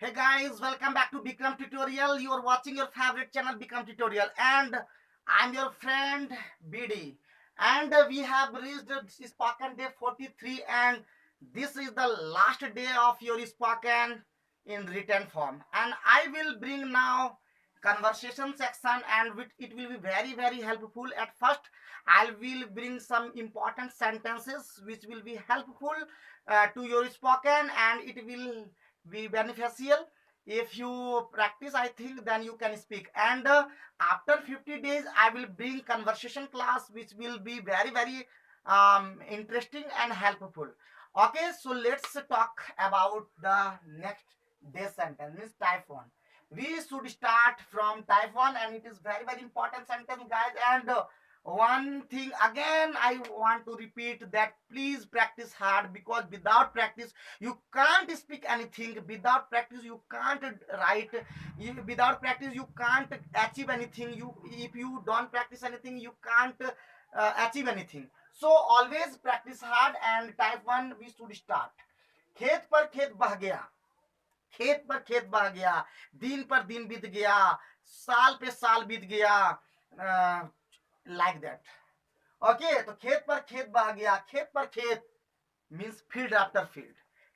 Hey guys, welcome back to Bikram Tutorial. You are watching your favorite channel Bikram Tutorial, and I'm your friend BD. And we have reached Spoken Day 43, and this is the last day of your Spoken in written form. And I will bring now conversation section, and it will be very helpful. At first, I will bring some important sentences which will be helpful to your spoken, and it will be beneficial. If you practice, I think then you can speak. And after 50 days I will bring conversation class which will be very interesting and helpful. Okay, so let's talk about the next day sentence, means type 1. We should start from type 1, and it is very important sentence, guys. And one thing again I want to repeat, that please practice hard, because without practice you can't speak anything. Without practice you can't write. Without practice you can't achieve anything. You, if you don't practice anything, you can't achieve anything. So always practice hard. And type 1 we should start. खेत पर खेत बह गया, खेत पर खेत बह गया, दिन पर दिन बीत गया, साल पे साल बीत गया, लाइक दैट. ओके, तो खेत पर खेत बह गया, खेत पर खेत मीन्स फील्ड आफ्टर फील्ड,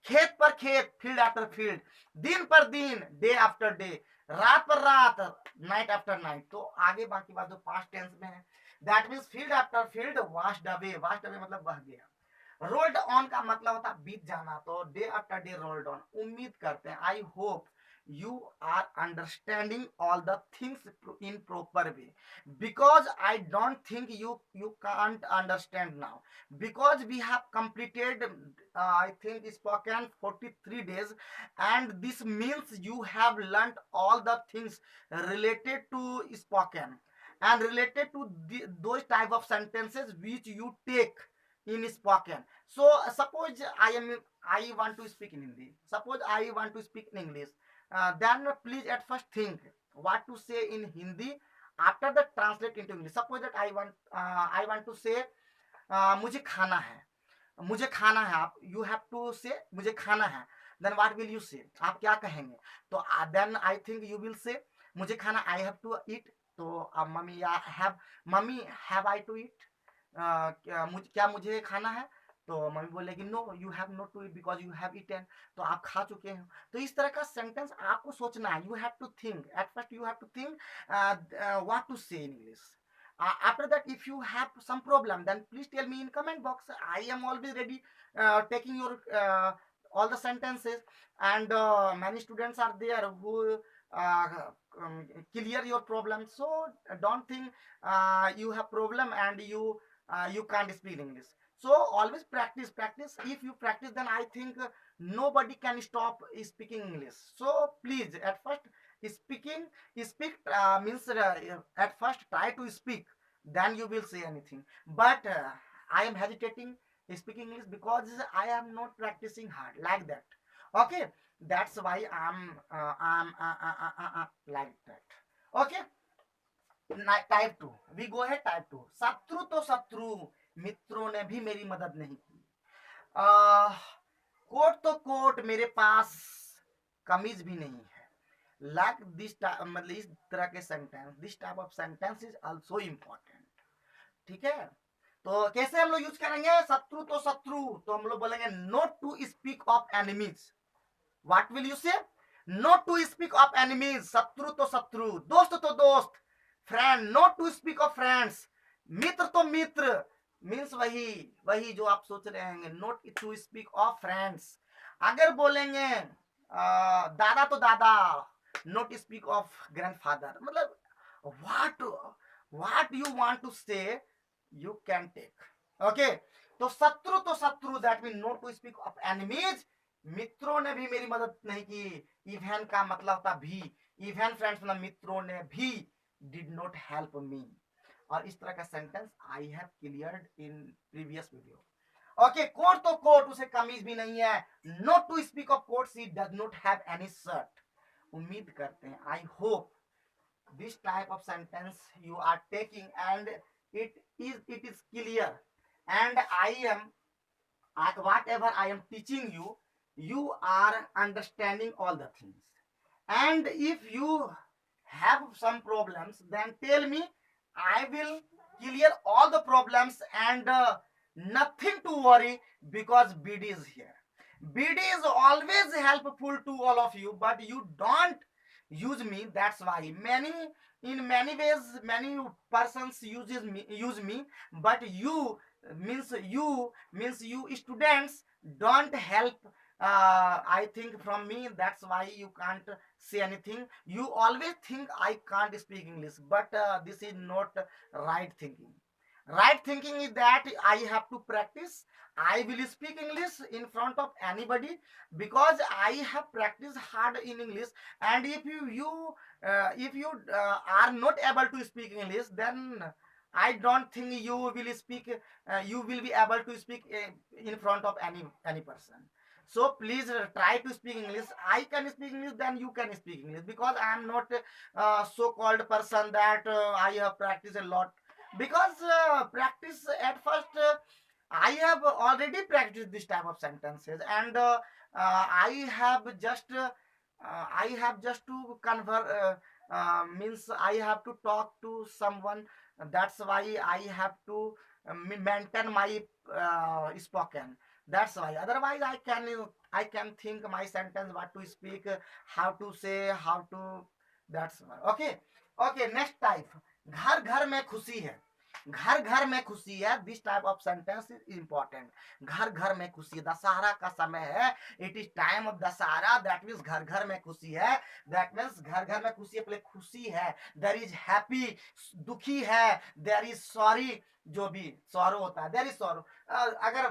खेत पर खेत, फील्ड आफ्टर फील्ड, दिन पर दिन, डे आफ्टर डे, रात पर रात, नाइट आफ्टर नाइट. तो आगे बाकी बात जो पास्ट टेंस में है, that means field after field washed away. Washed away मतलब बह गया. रोल्ड ऑन का मतलब होता है बीत जाना. तो day after day rolled on. उम्मीद करते हैं, I hope you are understanding all the things in proper way, because I don't think you can't understand now, because we have completed I think spoken 43 days, and this means you have learned all the things related to spoken, and related to those type of sentences which you take in spoken. So suppose I want to speak in Hindi, suppose I want to speak in English. Then please at first think what to say in Hindi, after that translate into English. Suppose that I want to say मुझे खाना है, मुझे खाना है. आप you have to से मुझे खाना है. देन व्हाट विल यू से, आप क्या कहेंगे? तो then I think you will say मुझे खाना, आई हैव टू ईट. तो मम्मी या have, mummy have I to eat, क्या मुझे खाना है? तो मम्मी बोलेगी no you have not to eat because you have eaten. तो आप खा चुके हैं. तो इस तरह का सेंटेंस आपको सोचना है. You have to think at first, you have to think what to say in English. After that, if you have some problem, then please tell me in comment box. I am always ready taking your all the sentences. And many students are there who uh, clear your problem. So don't think you have problem and you can't speak English. So always practice. If you practice, then I think nobody can stop speaking English. So please, at first, speaking speak means at first try to speak, then you will say anything. But I am hesitating speaking English because I am not practicing hard like that. Okay, that's why I'm like that. Okay, type 2 we go है. Type 2, शत्रु तो शत्रु, मित्रों ने भी मेरी मदद नहीं की. कोट तो कोट, मेरे पास कमीज भी नहीं है. लाइक दिस, मतलब इस तरह के sentence, this type of sentence is also important. ठीक है, तो कैसे हम लोग यूज करेंगे? शत्रु तो शत्रु, तो हम लोग बोलेंगे not to speak of enemies. What will you say? Not to speak of enemies. शत्रु तो शत्रु, दोस्त तो दोस्त, friend, not to speak of friends. मित्र तो मित्र, मीन्स वही वही जो आप सोच रहे हैं. Not to speak of friends. अगर बोलेंगे दादा तो दादा, नोट स्पीक ऑफ ग्रैंडफादर. मतलब what you want to say you can take. Okay, तो शत्रु तो शत्रु, that mean not to speak of enemies. मित्रों ने भी मेरी मदद नहीं की. इवन का मतलब था भी. इवन फ्रेंड्स मतलब मित्रों ने भी डिड नॉट हेल्प मी. और इस तरह का sentence I have cleared in previous video. Okay, coat तो कोट, उसे कमीज भी नहीं है. Not to speak of coat, she does not have any shirt. उम्मीद करते हैं, I hope this type of sentence you are taking, and it is clear. And I am, whatever I am teaching you, you are understanding all the things. And if you have some problems, then tell me. I will clear all the problems, and nothing to worry, because BD is here. BD is always helpful to all of you, but you don't use me. That's why in many ways many persons use me, but you students don't help. I think from me, that's why you can't say anything. You always think I can't speak English, but this is not right thinking. Right thinking is that I have to practice. I will speak English in front of anybody, because I have practiced hard in English. And if you are not able to speak English, then I don't think you will be able to speak in front of any person. So please try to speak English. I can speak English, then you can speak English, because I am not so called person that I have practiced a lot. Because practice at first, I have already practiced this type of sentences, and I have just to convert, means I have to talk to someone. That's why I have to maintain my spoken. That's why. Otherwise, I can think my sentence, what to speak, how to say, how to. That's why. Okay. Okay. Next type. घर घर में खुशी है. घर घर में खुशी है. This type of sentence is important. घर घर में खुशी. दशहरा का समय है. It is time of Dussehra. That means घर घर में खुशी है. दैट मीन्स घर घर में खुशी है. पहले खुशी है. There is happy. दुखी है. There is sorry. जो भी सॉरो होता है, देयर इज सॉरो. अगर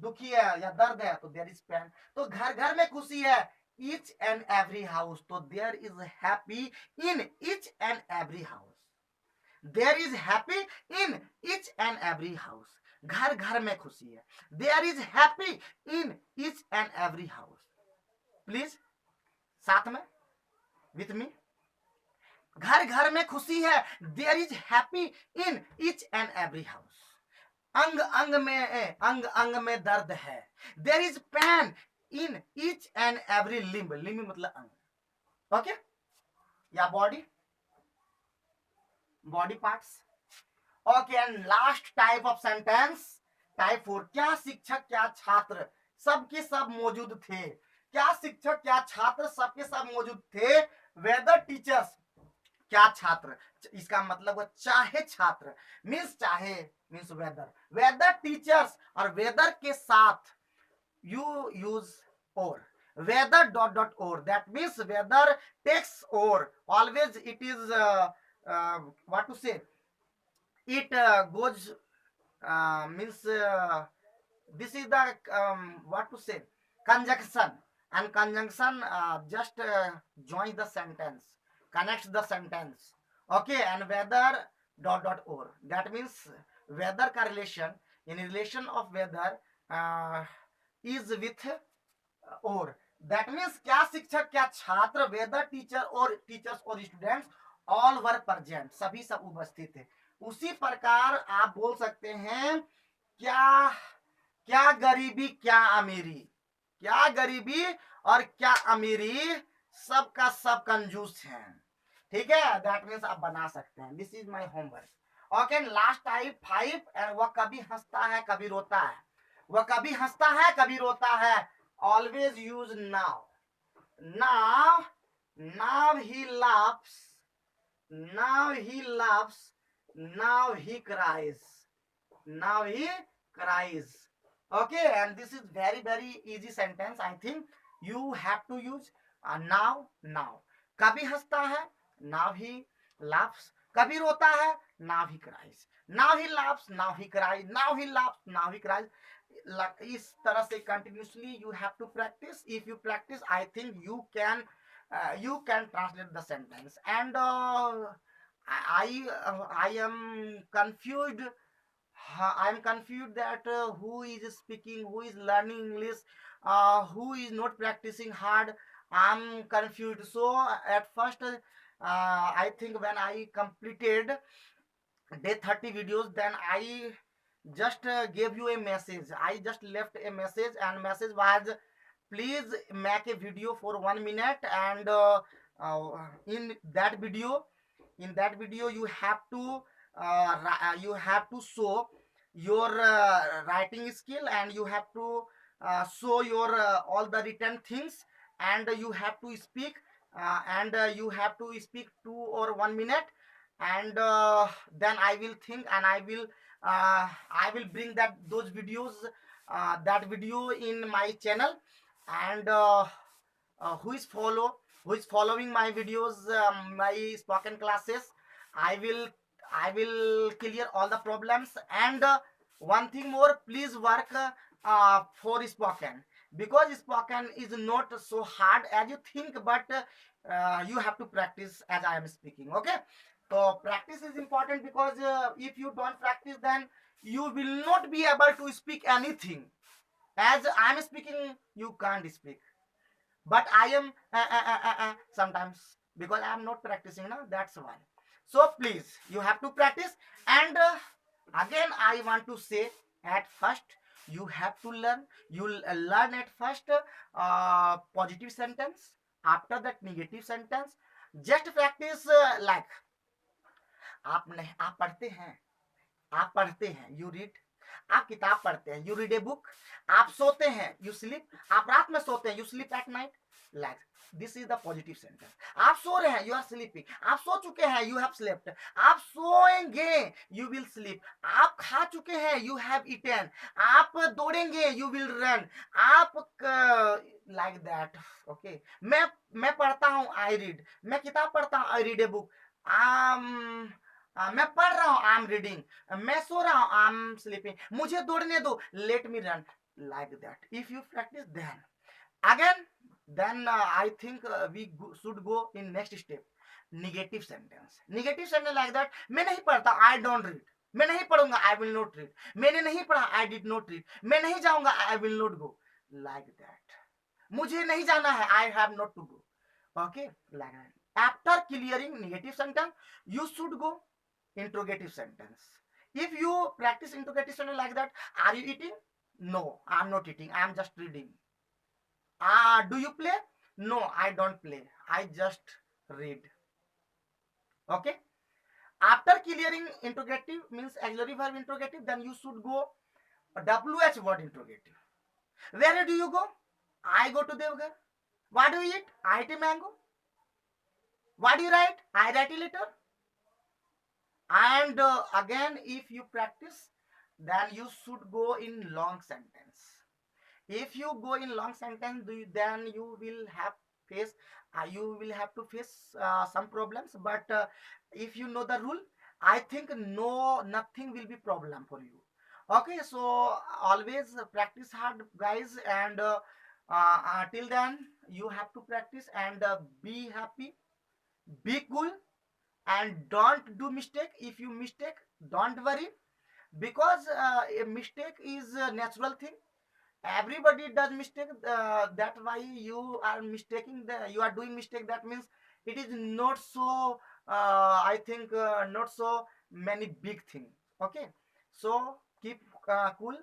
दुखी है या दर्द है, तो देयर इज पेन. तो घर घर में खुशी है. Each and every house. तो there is happy in each and every house. There is happy in each and every house. घर घर में खुशी है. There is happy in each and every house. Please साथ में विथ मी. घर घर में खुशी है. There is happy in each and every house. अंग अंग में दर्द है. There is pain in each and every limb. Limb मतलब अंग. ओके. या body parts. Okay. And last type of sentence, type 4. क्या शिक्षक क्या छात्र सबके सब मौजूद थे. क्या शिक्षक क्या छात्र सबके सब मौजूद थे. Whether teachers. क्या छात्र. इसका मतलब वो चाहे छात्र. चाहे मीन्स वेदर. Whether teachers. और वेदर के साथ you use or. Whether dot dot or. That means whether takes or. Always it is what to say. It goes means this is the what to say, conjunction. And conjunction just join the sentence, connects the sentence. Okay. And whether dot dot or. That means weather का relation, in relation of weather is with or. That means क्या शिक्षक क्या छात्र, weather teacher और teachers और students, all were present. सभी सब उपस्थित थे. उसी प्रकार आप बोल सकते हैं क्या क्या गरीबी क्या अमीरी. क्या गरीबी और क्या अमीरी, सबका सब कंजूस है. ठीक है. दैट मीन्स आप बना सकते हैं. This is my homework. Okay. Last type 5. And वह कभी हंसता है कभी रोता है. वह कभी हंसता है कभी रोता है. Always use now. Now he laughs. Now he laughs. Now he cries. Now he cries. Okay. And this is very very easy sentence. I think you have to use now. कभी हंसता है. Now he laughs. कभी रोता है. Now he cries. Now he laughs. Now he cries. Now he laughs. Now he cries. इस तरह से continuously you have to practice. If you practice, I think you can translate the sentence. And I am confused. I am confused that who is speaking, who is learning English, who is not practicing hard. I'm confused. So at first, I think when I completed day 30 videos, then I just gave you a message. I just left a message, and message was please make a video for 1 minute, and in that video, you have to you have to show your writing skill, and you have to show your all the written things, and you have to speak, and you have to speak 2 or 1 minute, and then I will think, and I will bring those videos, that video in my channel, and who is following my videos, my spoken classes, i will I will clear all the problems. And one thing more, please work for spoken, because spoken is not so hard as you think, but you have to practice as I am speaking. Okay, so practice is important, because if you don't practice, then you will not be able to speak anything. As I am speaking, you can't speak, but I am sometimes, because I am not practicing now, that's why. So please, you have to practice. And again I want to say, at first you have to learn, learn at first positive sentence, after that negative sentence. Just practice, like आप नहीं, आप पढ़ते हैं, you read, आप किताब पढ़ते हैं, you read a book, आप सोते हैं, यू स्लीप, आप रात में सोते हैं, you sleep at night, like this is the positive sentence. आप सो रहे हैं, यू आर स्लीपिंग, आप सो चुके हैं, यू हैव स्लेप्ट, आप सोएंगे, यू विल स्लीप, आप खा चुके हैं, यू हैव ईटन, आप दौड़ेंगे, यू विल रन, आप लाइक दैट. ओके, मैं पढ़ता हूँ, आई रीड, मैं किताब पढ़ता हूँ, आई रीड ए बुक, मैं पढ़ रहा हूँ, आई एम रीडिंग, मैं सो रहा हूँ, आई एम स्लीपिंग, मुझे दौड़ने दो, let me run, like that. If you practice, then again, then I think should go in next step, negative sentence. Negative sentence like that, मैं नहीं पढ़ता, I don't read, मैं नहीं पढ़ूंगा, I will not read, मैंने नहीं पढ़ा, I did not read, मैं नहीं जाऊंगा, I will not go, like that. मुझे नहीं जाना है, I have not to go. Okay, like that. After clearing negative sentence, you should go interrogative sentence. If you practice interrogative sentence like that, are you eating? No, I'm not eating, I'm just reading. Do you play? No, I don't play, I just read. Okay, after clearing interrogative, means auxiliary verb interrogative, then you should go WH word interrogative. Where do you go? I go to Devghar. What do you eat? I eat a mango. What do you write? I write a letter. And again, if you practice, then you should go in long sentence. If you go in long sentence, then you will have to face some problems. But if you know the rule, I think nothing will be problem for you. Okay, so always practice hard, guys, and till then you have to practice, and be happy, be cool, and don't do mistake. If you mistake, don't worry, because a mistake is a natural thing. Everybody does mistake, that's why you are mistaking, you are doing mistake, that means it is not so I think not so many big things. Okay, so keep cool,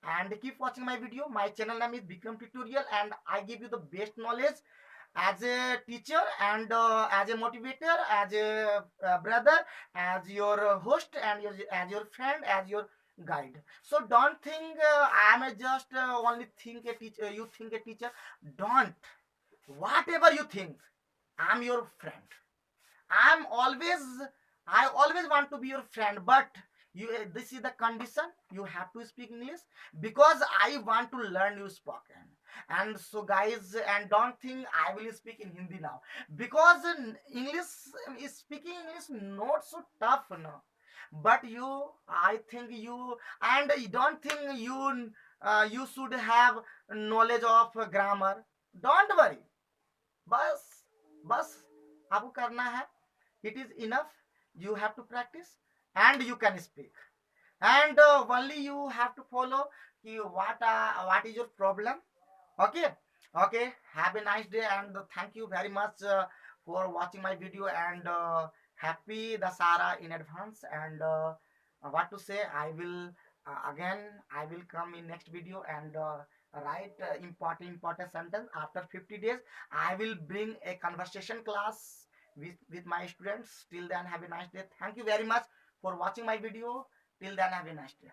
and keep watching my video. My channel name is Bikram Tutorial, and I give you the best knowledge as a teacher, and as a motivator, as a brother, as your host, and as your friend, as your guide. So don't think I am just only think a teacher, you think a teacher. Don't, whatever you think, I am your friend. I'm always I always want to be your friend, but you this is the condition, you have to speak English, because I want to learn you spoken. And so guys, and don't think I will speak in Hindi now, because English is speaking English not so tough now. But I think you, and you don't think you should have knowledge of grammar. Don't worry, बस बस आपको करना है, it is enough. You have to practice, and you can speak, and only you have to follow what is your problem. Okay, okay, have a nice day, and thank you very much for watching my video, and happy Dasara in advance. And what to say, I will again I will come in next video, and write important sentence. After 50 days I will bring a conversation class with my students. Till then, have a nice day. Thank you very much for watching my video. Till then, have a nice day.